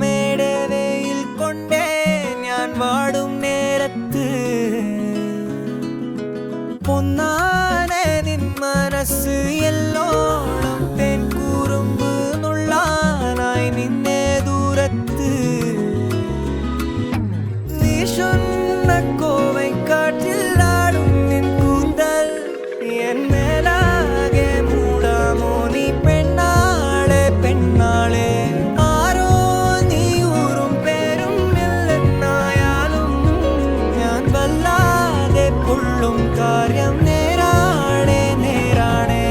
മേടവയിൽ കൊണ്ടേ ഞാൻ വാടും നേരത്ത് പൊന്നാനെ നിൻ മനസ്സ് എല്ലോണം തേൻ കൂറുമ്പ് നുള്ളാനായി നിന്നെ ദൂരത്ത് വീശുന്ന കോവൈ കാറ്റിലാടും നിൻ കൂന്തൽ എൻ മേലാകെ മൂടാമോ നീ പെണ്ണാളെ പെണ്ണാളെ കാര്യം നേരാണേ നേരാണേ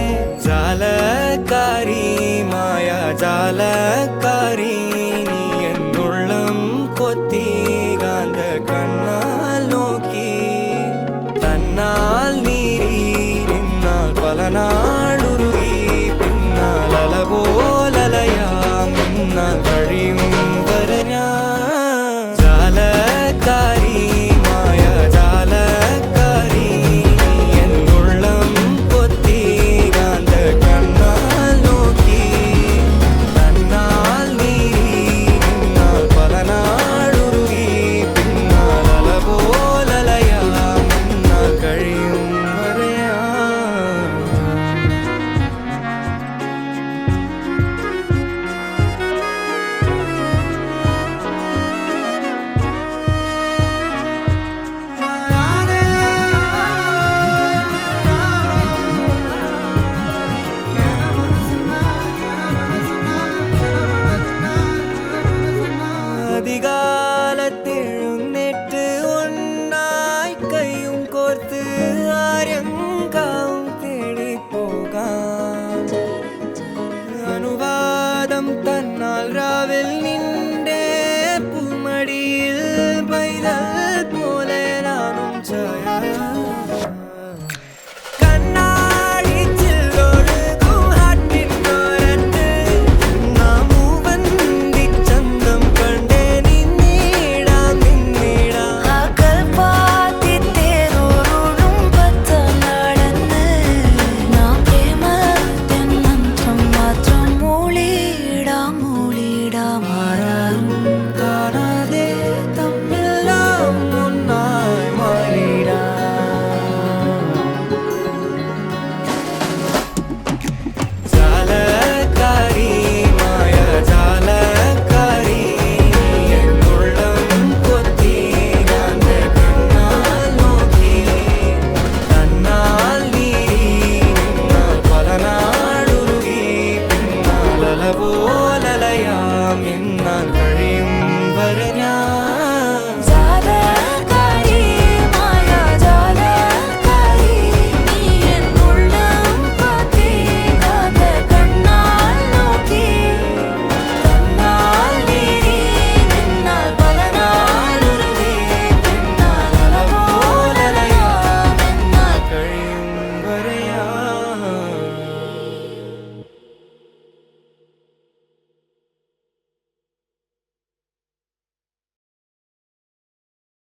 ജാലക്കാരി മായ ജാലക്കാരി നീ എന്നുള്ളം കൊത്തി കാന്ത കണ്ണാൽ നോക്കി തന്നാൽ നീരി നിന്നാൽ പലനാൾ